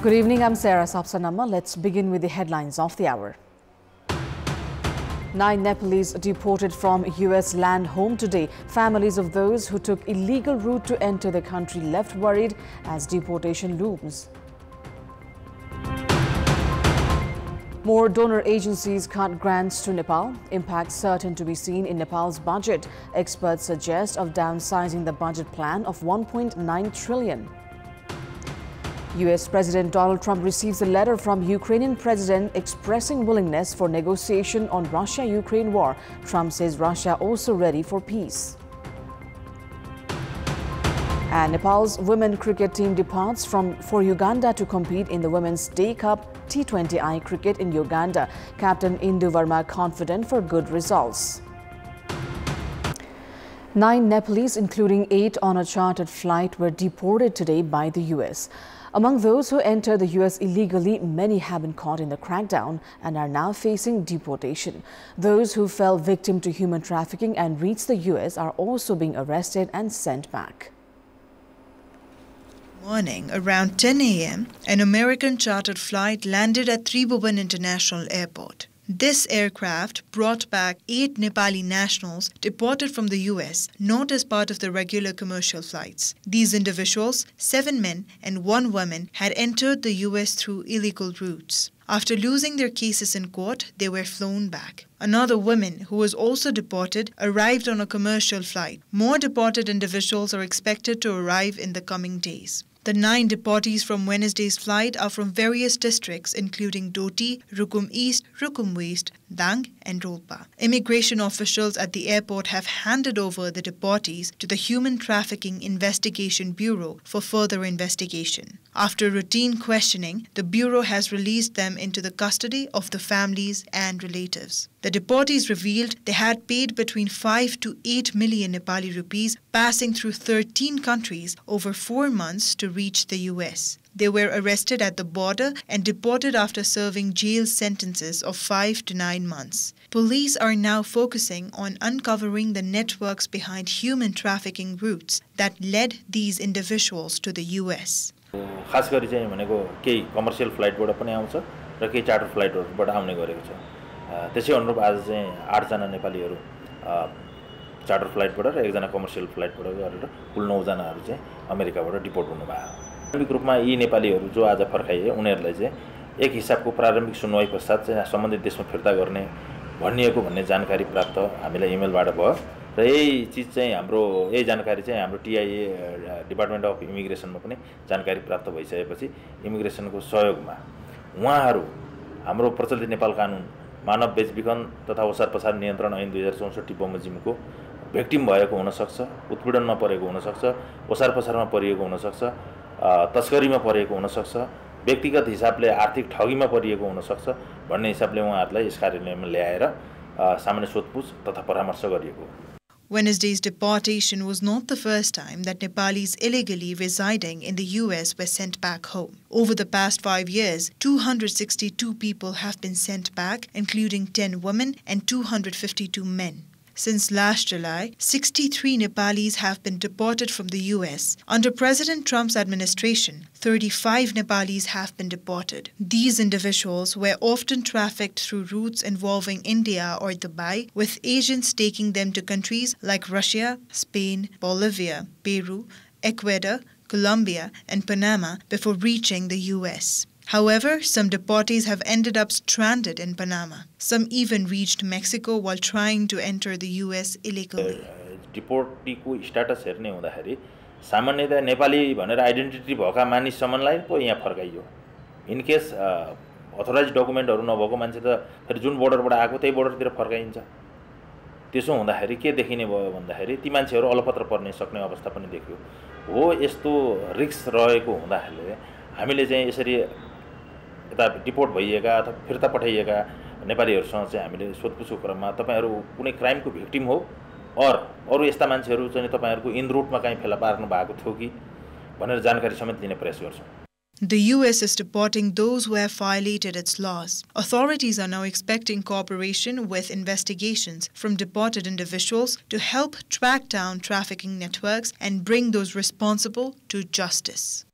Good evening, I'm Sarah Sapsanamma. Let's begin with the headlines of the hour. 9 Nepalese deported from US land home today. Families of those who took illegal route to enter the country left worried as deportation looms. More donor agencies cut grants to Nepal. Impact certain to be seen in Nepal's budget. Experts suggest of downsizing the budget plan of 1.9 trillion. US President Donald Trump receives a letter from Ukrainian President expressing willingness for negotiation on Russia-Ukraine war. Trump says Russia also ready for peace. And Nepal's women cricket team departs for Uganda to compete in the Women's Day Cup T20I cricket in Uganda. Captain Indu Verma confident for good results. 9 Nepalese, including 8 on a chartered flight, were deported today by the US. Among those who entered the US illegally, many have been caught in the crackdown and are now facing deportation. Those who fell victim to human trafficking and reached the US are also being arrested and sent back. Morning, around 10 a.m., an American chartered flight landed at Tribhuvan International Airport. This aircraft brought back 8 Nepali nationals deported from the US, not as part of the regular commercial flights. These individuals, 7 men and 1 woman, had entered the US through illegal routes. After losing their cases in court, they were flown back. Another woman, who was also deported, arrived on a commercial flight. More deported individuals are expected to arrive in the coming days. The 9 deportees from Wednesday's flight are from various districts including Doti, Rukum East, Rukum West, Dang and Rolpa. Immigration officials at the airport have handed over the deportees to the Human Trafficking Investigation Bureau for further investigation. After routine questioning, the Bureau has released them into the custody of the families and relatives. The deportees revealed they had paid between 5 to 8 million Nepali rupees, passing through 13 countries over 4 months to reach the US. They were arrested at the border and deported after serving jail sentences of 5 to 9 months. Police are now focusing on uncovering the networks behind human trafficking routes that led these individuals to the US. खास गरी चाहिँ भनेको केही commercial फ्लाइटबाट पनि आउँछ र केही charter फ्लाइटबाट आउने गरेको छ। त्यसै अनुरूप आज चाहिँ 8 जना नेपालीहरू चार्टर फ्लाइटबाट र 1 जना कमर्शियल फ्लाइटबाट गरेर कुल 9 जनाहरू चाहिँ अमेरिकाबाट डिपोर्ट हुनुभयो। प्रारम्भिक रूपमा यी नेपालीहरू जो आज फर्काइए उनीहरूलाई चाहिँ एक हिसाबको प्रारम्भिक सुनवाई पश्चात चाहिँ सम्बन्धित देशमा फिर्ता गर्ने भनिएको भन्ने जानकारी प्राप्त हामीलाई इमेलबाट भयो र यही चीज चाहिँ हाम्रो यही जानकारी चाहिँ हाम्रो टीआईए डिपार्टमेन्ट अफ इमिग्रेसनमा पनि जानकारी प्राप्त भइसकेपछि इमिग्रेसनको सहयोगमा उहाँहरू हाम्रो प्रचलित नेपाल कानुन मानव बेचबिखन तथा ओसार पसार नियन्त्रण ऐन 2064 बमोजिमको भिक्टिम भएको हुन सक्छ, उत्पीडनमा परेको हुन सक्छ, ओसार पसारमा परिएको हुन सक्छ, तस्करीमा परेको हुन सक्छ, व्यक्तिगत हिसाबले आर्थिक ठगीमा परिएको हुन सक्छ भन्ने हिसाबले उहाँहरूलाई यस कार्यालयमा ल्याएर सामान्य सोधपुछ तथा परामर्श गरिएको हो। Wednesday's deportation was not the first time that Nepalis illegally residing in the US were sent back home. Over the past 5 years, 262 people have been sent back, including 10 women and 252 men. Since last July, 63 Nepalis have been deported from the US. Under President Trump's administration, 35 Nepalis have been deported. These individuals were often trafficked through routes involving India or Dubai, with agents taking them to countries like Russia, Spain, Bolivia, Peru, Ecuador, Colombia, and Panama before reaching the US. However, some deportees have ended up stranded in Panama. Some even reached Mexico while trying to enter the US illegally. डिपोर्टीको status हेर्ने हुँदाखेरि सामान्यतया नेपाली भनेर identity भएका मानिससम्मलाई पो यहाँ फर्काइयो। In case authorise डकुमेन्टहरु नभएको मान्छे त फेरि जुन बोर्डरबाट आएको त्यही बोर्डरतिर फर्काइन्छ। त्यसो हुँदाखेरि के देखिने भयो भन्दाखेरि ती मान्छेहरु अलपत्र पर्ने सक्ने अवस्था पनि देखियो। हो यस्तो रिस्क रहेको हुँदाखेरि हामीले चाहिँ यसरी यता डिपोर्ट भइएका अथवा फिर्ता पठाइएका नेपालीहरुसँग चाहिँ हामीले सोधपुछको क्रममा तपाईहरु कुनै क्राइमको भिक्टिम हो और अरु यस्ता मान्छेहरु चाहिँ तपाईहरुको इन रुटमा कहीं फेला पार्नु भएको थियो कि भनेर जानकारी समेत दिने प्रयास गर्छौं। The US is deporting those who have violated its laws. Authorities are now expecting cooperation with investigations from deported individuals to help track down trafficking networks and bring those responsible to justice.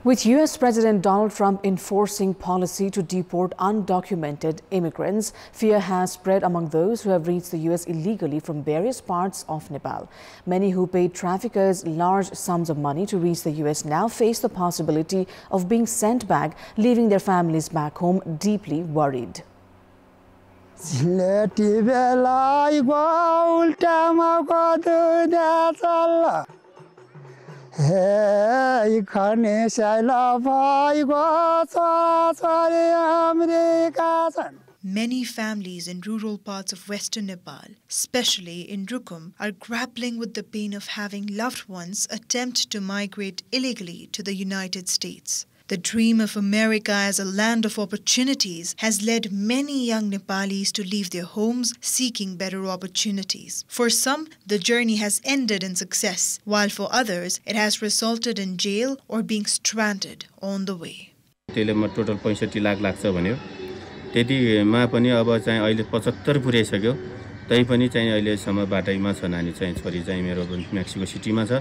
With U.S. President Donald Trump enforcing policy to deport undocumented immigrants, fear has spread among those who have reached the U.S. illegally from various parts of Nepal. Many who paid traffickers large sums of money to reach the U.S. now face the possibility of being sent back, leaving their families back home deeply worried. Many families in rural parts of western Nepal, especially in Rukum, are grappling with the pain of having loved ones attempt to migrate illegally to the United States. The dream of America as a land of opportunities has led many young Nepalis to leave their homes seeking better opportunities. For some, the journey has ended in success, while for others, it has resulted in jail or being stranded on the way. Total 65 lakh लाग्छ भन्यो त्यतिमा पनि अब चाहिँ अहिले 75 पुर्याइसक्यो तै पनि चाहिँ अहिले सम्म बाटैमा छ नानी चाहिँ छोरी चाहिँ मेरो मेक्सिको सिटीमा छ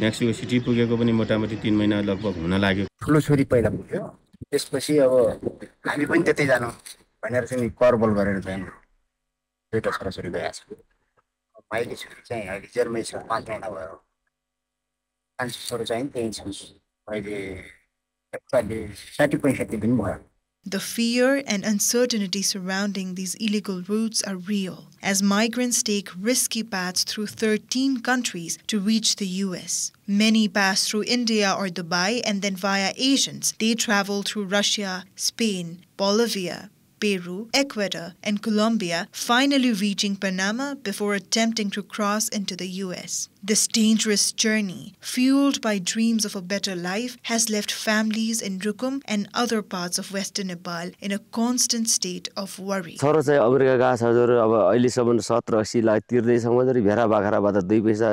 मेक्सिको सिटी पुगेको पनि मोटामोटी 3 महिना लगभग हुन लाग्यो ठुलो छोरी पहिला पुग्यो त्यसपछि अब हामी पनि त्यतै जानु भनेर चाहिँ करबल गरेर जानु दुईटा छोराछोरी गएछ माइली छोरी चाहिँ अहिले जेलमै छ 5 महिना भयो कान्छी छोरो चाहिँ त्यही छ अहिले 60-65 दिन भयो. The fear and uncertainty surrounding these illegal routes are real, as migrants take risky paths through 13 countries to reach the US. Many pass through India or Dubai, and then via agents, they travel through Russia, Spain, Bolivia, Peru, Ecuador, and Colombia, finally reaching Panama before attempting to cross into the US. This dangerous journey, fueled by dreams of a better life, has left families in Rukum and other parts of western Nepal in a constant state of worry. छोरो चाहिँ America गएको छ जरो अब अहिलेसम्म 70-80 लाख तिर्दै छ मजर भेरा बाख्राबाट 2 पैसा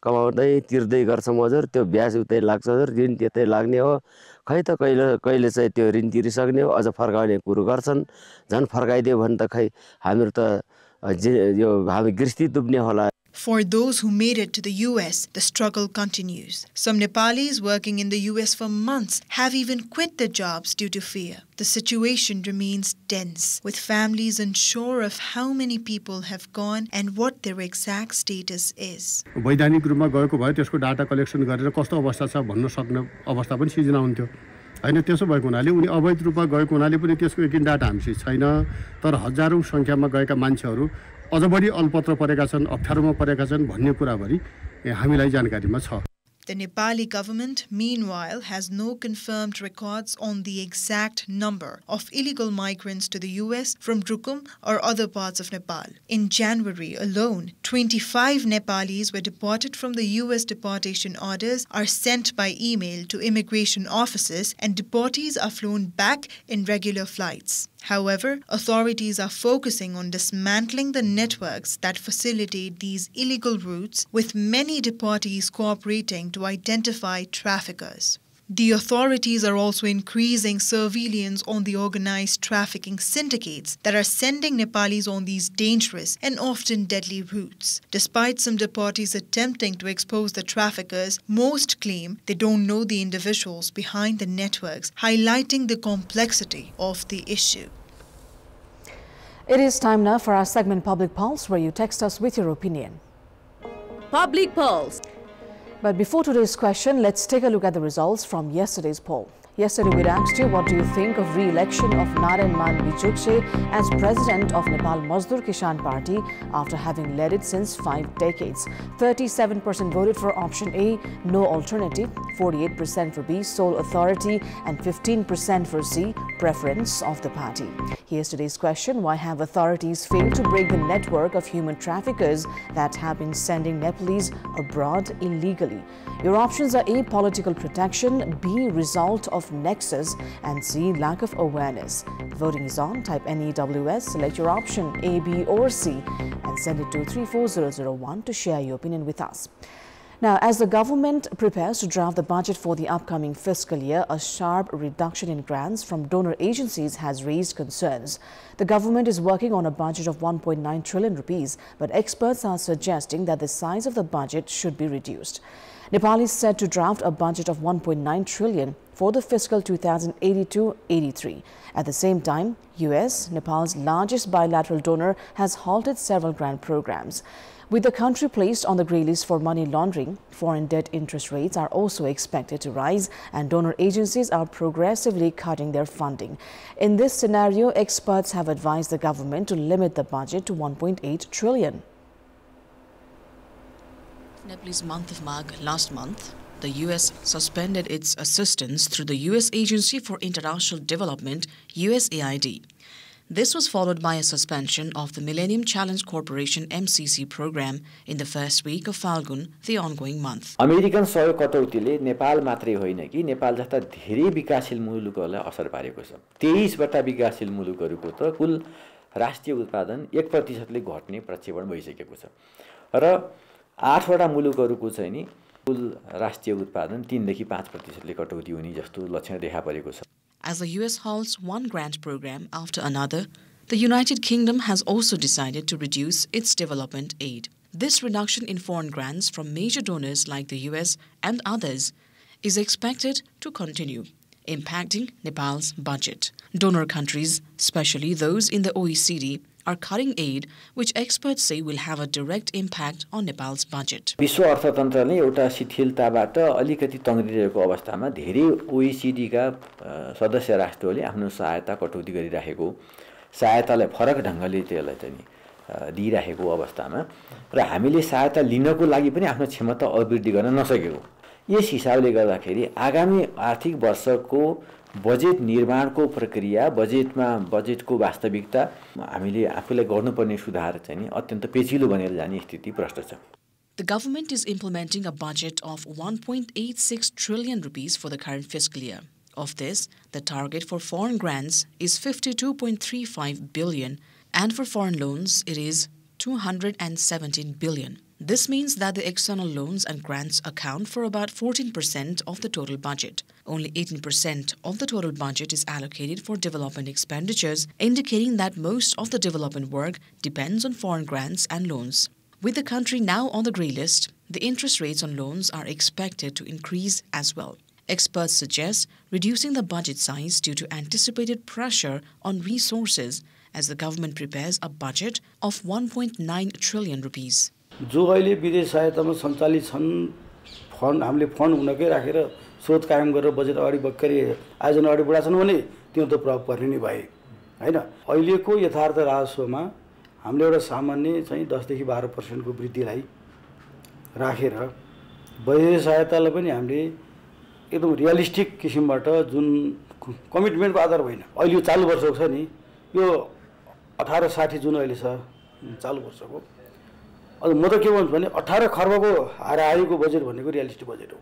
कमाउँदै तिर्दै गर्छ मजर त्यो ब्याज उतै लाग्छ जर ऋण त्यतै लाग्ने हो खै त कहिले चाहिँ त्यो ऋण तिरिसक्ने हो अझ फर्काउने कुरो गर्छन् झन् फर्काइदियो भने त खै हामीहरु त यो हामी गृहस्थी डुब्ने होला. For those who made it to the US, the struggle continues. Some Nepalis working in the US for months have even quit their jobs due to fear. The situation remains tense, with families unsure of how many people have gone and what their exact status is. वैधानिक रूपमा गएको भए त्यसको data collection गरेर कस्तो अवस्था छ भन्न सक्ने अवस्था पनि सिर्जना हुन्थ्यो. हैन त्यसो भएको हुनाले उनी अवैध रूपमा गएको हुनाले पनि त्यसको एकिन डाटा हामीसँग छैन. तर हजारौं संख्यामा गएका मान्छेहरू अझ बढी अल्पत्र परेका छन् अप्ठ्यारोमा परेका छन् भन्ने कुराभरि हामीलाई जानकारीमा छ. The Nepali government, meanwhile, has no confirmed records on the exact number of illegal migrants to the US from Rukum or other parts of Nepal. In January alone, 25 Nepalis were deported from the US. Deportation orders are sent by email to immigration offices, and deportees are flown back in regular flights. However, authorities are focusing on dismantling the networks that facilitate these illegal routes, with many deportees cooperating to identify traffickers. The authorities are also increasing surveillance on the organized trafficking syndicates that are sending Nepalis on these dangerous and often deadly routes. Despite some deportees attempting to expose the traffickers, most claim they don't know the individuals behind the networks, highlighting the complexity of the issue. It is time now for our segment Public Pulse, where you text us with your opinion. Public Pulse. But before today's question, let's take a look at the results from yesterday's poll. Yesterday, we asked you, what do you think of re-election of Narayanman Bijukse as president of Nepal Mazdoor Kisan Party after having led it since 5 decades? 37% voted for option A, no alternative, 48% for B, sole authority, and 15% for C, preference of the party. Here's today's question: why have authorities failed to break the network of human traffickers that have been sending Nepalese abroad illegally? Your options are A, political protection, B, result of nexus, and C, lack of awareness. The voting is on. Type NEWS, select your option A, B or C and send it to 34001 to share your opinion with us. Now, as the government prepares to draft the budget for the upcoming fiscal year, a sharp reduction in grants from donor agencies has raised concerns. The government is working on a budget of 1.9 trillion rupees, but experts are suggesting that the size of the budget should be reduced. Nepal is set to draft a budget of 1.9 trillion for the fiscal 2082-83. At the same time, US, Nepal's largest bilateral donor, has halted several grant programs. With the country placed on the grey list for money laundering, foreign debt interest rates are also expected to rise, and donor agencies are progressively cutting their funding. In this scenario, experts have advised the government to limit the budget to 1.8 trillion. Nepalese month of Magh last month, the U.S. suspended its assistance through the U.S. Agency for International Development, USAID. This was followed by a suspension of the Millennium Challenge Corporation MCC program in the first week of Falgun, the ongoing month. American सहयोग कटौतीले नेपाल मात्रै होइन कि नेपाल जस्ता धेरै विकासशील मुलुकहरूलाई असर पारेको छ। 23 वटा विकासशील मुलुकहरूको त कुल राष्ट्रिय उत्पादन 1% ले घट्ने प्रक्षेपण भइसकेको छ र 8 वटा मुलुकहरूको चाहिँ नि कुल राष्ट्रिय उत्पादन 3 देखि 5% ले कटौती हुने जस्तो लक्षण देखा परेको छ। As the US halts one grant program after another, the United Kingdom has also decided to reduce its development aid. This reduction in foreign grants from major donors like the US and others is expected to continue, impacting Nepal's budget. Donor countries, especially those in the OECD, are cutting aid, which experts say will have a direct impact on Nepal's budget. विश्व अर्थतन्त्रले एउटा शिथिलताबाट अलिकति तङ्ग्रिरहेको अवस्थामा धेरै OECD का सदस्य राष्ट्रहरूले आफ्नो सहायता कटौती गरिराखेको, सहायतालाई फरक ढंगले त्यसलाई चाहिँ दिइराखेको अवस्थामा र हामीले सहायता लिनको लागि पनि आफ्नो क्षमता अभिवृद्धि गर्न नसकेको। यस हिसाबले गर्दाखेरि आगामी आर्थिक वर्षको बजेट निर्माणको प्रक्रिया, बजेटको वास्तविकता हामीले आफूलाई गर्नुपर्ने सुधार चाहिँ नि अत्यन्त पेचिलो बनेर जाने स्थिति प्रष्ट छ। The government is implementing a budget of 1.86 trillion rupees for the current fiscal year. Of this, the target for foreign grants is 52.35 billion, and for foreign loans it is 217 billion. This means that the external loans and grants account for about 14% of the total budget. Only 18% of the total budget is allocated for development expenditures, indicating that most of the development work depends on foreign grants and loans. With the country now on the grey list, the interest rates on loans are expected to increase as well. Experts suggest reducing the budget size due to anticipated pressure on resources as the government prepares a budget of 1.9 trillion rupees. जो अहिले विदेश सहायतामा सञ्चालित छन् fund हामीले fund हुनकै राखेर स्रोत कायम गरेर बजेट अगाडि बक्करी आयोजना अगाडि बढाछन् भने त्यो त प्रभाव पर्ने नै भए हैन। अहिलेको यथार्थ राजस्वमा हामीले एउटा सामान्य चाहिँ 10 देखि 12% को वृद्धिलाई राखेर विदेश सहायतालाई पनि हामीले एकदम रियलिस्टिक किसिमबाट जुन कमिटमेन्टको आधार होइन, अहिले यो चालु वर्षको छ नि, यो 1860 जुन अहिले छ चालु वर्षको, म त के भन्छु भने 18 खर्बको आएको बजेट भनेको रियलिस्टिक बजेट हो।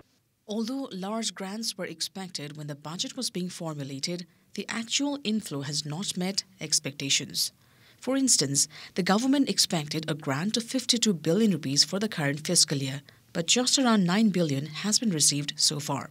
Although large grants were expected when the budget was being formulated, the actual inflow has not met expectations. For instance, the government expected a grant of 52 billion rupees for the current fiscal year, but just around 9 billion has been received so far.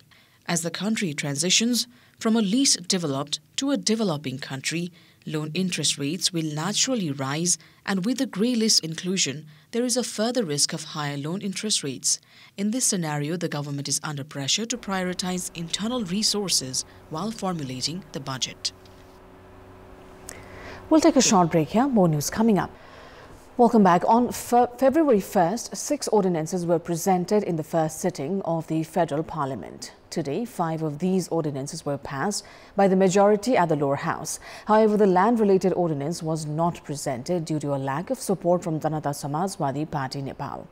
As the country transitions from a least developed to a developing country, loan interest rates will naturally rise, and with the grey list inclusion, there is a further risk of higher loan interest rates. In this scenario, the government is under pressure to prioritize internal resources while formulating the budget. We'll take a short break here. More news coming up. Welcome back. On February 1st, 6 ordinances were presented in the first sitting of the Federal Parliament. Today, 5 of these ordinances were passed by the majority at the lower house. However, the land-related ordinance was not presented due to a lack of support from Janata Samajwadi Party Nepal.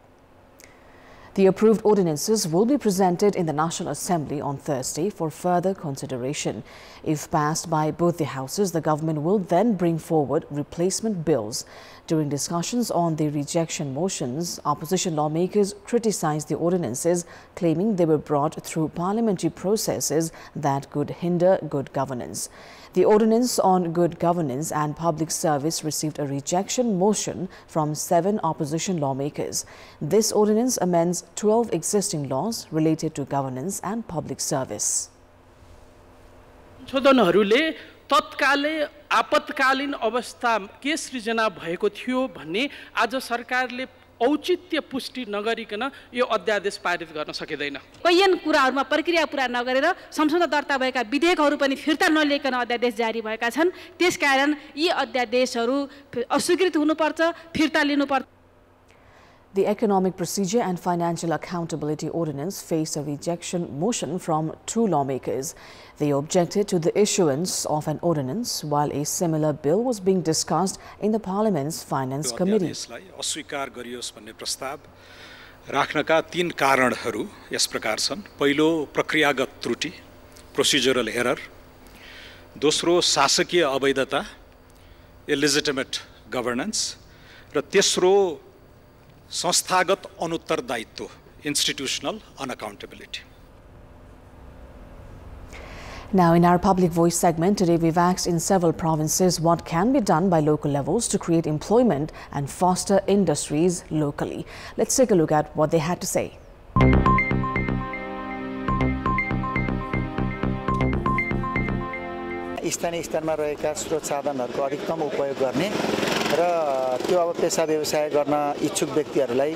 The approved ordinances will be presented in the National Assembly on Thursday for further consideration. If passed by both the houses, the government will then bring forward replacement bills. During discussions on the rejection motions, opposition lawmakers criticized the ordinances, claiming they were brought through parliamentary processes that could hinder good governance. The ordinance on good governance and public service received a rejection motion from 7 opposition lawmakers. This ordinance amends 12 existing laws related to governance and public service. तत्कालै आपतकालीन अवस्था के सृजना भएको थियो भन्ने आज सरकारले औचित्य पुष्टि नगरिकन यो अध्यादेश पारित गर्न सकिँदैन। कैयन कुराहरूमा प्रक्रिया पूरा नगरेर संशोधन दर्ता भएका विधेयकहरू पनि फिर्ता नलिएकन अध्यादेश जारी भएका छन्। त्यसकारण यी अध्यादेशहरू अस्वीकृत हुनुपर्छ, फिर्ता लिनुपर्छ। The Economic Procedure and Financial Accountability Ordinance faced a rejection motion from 2 lawmakers. They objected to the issuance of an ordinance while a similar bill was being discussed in the Parliament's Finance Committee. अस्वीकार गरियोस् भन्ने प्रस्ताव राख्नका 3 कारणहरू yes प्रकार छन्। पहिलो, प्रक्रियागत त्रुटि, procedural error. दोस्रो, शासकीय अवैधता, इलिजिटिमेट गभर्नेन्स। र तेस्रो, संस्थागत अनुत्तरदायित्व, institutional unaccountability. Now, in our Public Voice segment, today we've asked in several provinces what can be done by local levels to create employment and foster industries locally. Let's take a look at what they had to say. स्थानीय स्तरमा रहेका स्रोत साधनहरूको अधिकतम उपयोग गर्ने र त्यो अब पेशा व्यवसाय गर्न इच्छुक व्यक्तिहरूलाई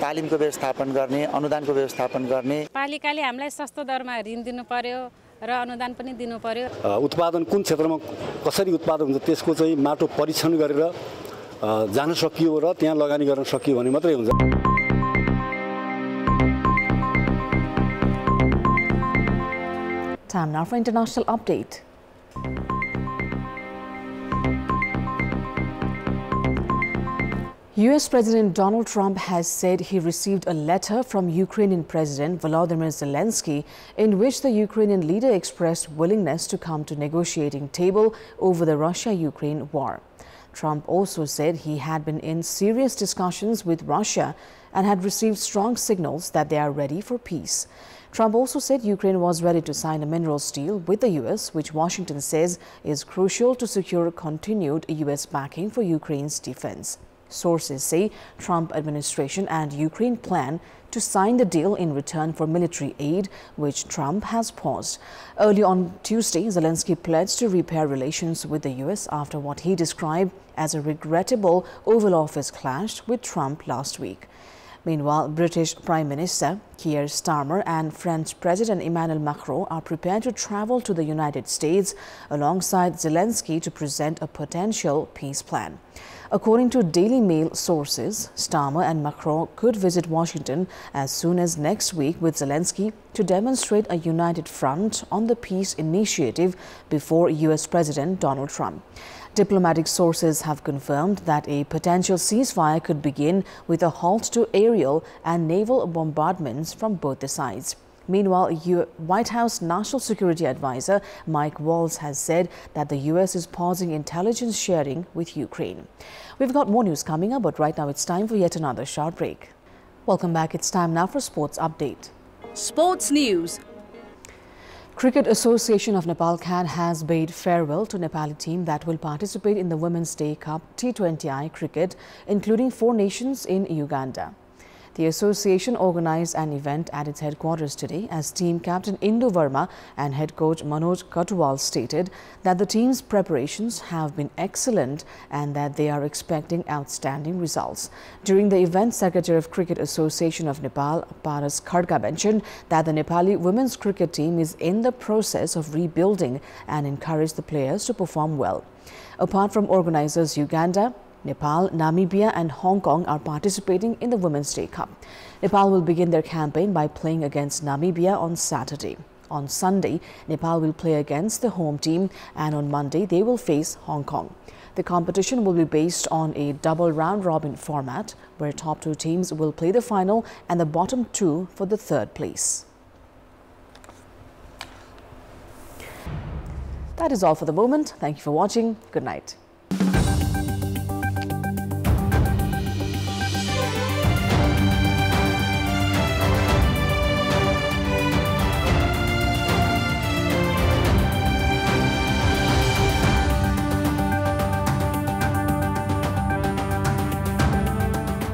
तालिमको व्यवस्थापन गर्ने, अनुदानको व्यवस्थापन गर्ने। पालिकाले हामीलाई सस्तो दरमा ऋण दिनु पर्यो र अनुदान पनि दिनु पर्यो। उत्पादन कुन क्षेत्रमा कसरी उत्पादन हुन्छ त्यसको चाहिँ माटो परीक्षण गरेर जान सकियो र त्यहाँ लगानी गर्न सकियो भने मात्रै हुन्छ। Time now for international update. US President Donald Trump has said he received a letter from Ukrainian President Volodymyr Zelensky in which the Ukrainian leader expressed willingness to come to negotiating table over the Russia-Ukraine war. Trump also said he had been in serious discussions with Russia and had received strong signals that they are ready for peace. Trump also said Ukraine was ready to sign a minerals deal with the US, which Washington says is crucial to secure continued US backing for Ukraine's defense. Sources say Trump administration and Ukraine plan to sign the deal in return for military aid, which Trump has paused. Early on Tuesday, Zelensky pledged to repair relations with the US after what he described as a regrettable Oval Office clash with Trump last week. Meanwhile, British Prime Minister Keir Starmer and French President Emmanuel Macron are prepared to travel to the United States alongside Zelensky to present a potential peace plan. According to Daily Mail sources, Starmer and Macron could visit Washington as soon as next week with Zelensky to demonstrate a united front on the peace initiative before US President Donald Trump. Diplomatic sources have confirmed that a potential ceasefire could begin with a halt to aerial and naval bombardments from both the sides. Meanwhile, White House National Security Advisor Mike Waltz has said that the US is pausing intelligence sharing with Ukraine. We've got more news coming up, but right now it's time for yet another short break. Welcome back. It's time now for Sports Update. Sports News. Cricket Association of Nepal CAD has bade farewell to Nepali team that will participate in the Women's Day Cup T20I cricket, including 4 nations in Uganda. The association organized an event at its headquarters today as team captain Indu Verma and head coach Manoj Katwal stated that the team's preparations have been excellent and that they are expecting outstanding results. During the event, Secretary of Cricket Association of Nepal, Paras Khadka, mentioned that the Nepali women's cricket team is in the process of rebuilding and encouraged the players to perform well. Apart from organizers Uganda, Nepal, Namibia and Hong Kong are participating in the Women's Day Cup. Nepal will begin their campaign by playing against Namibia on Saturday. On Sunday, Nepal will play against the home team and on Monday they will face Hong Kong. The competition will be based on a double round-robin format where top 2 teams will play the final and the bottom 2 for the 3rd place. That is all for the moment. Thank you for watching. Good night.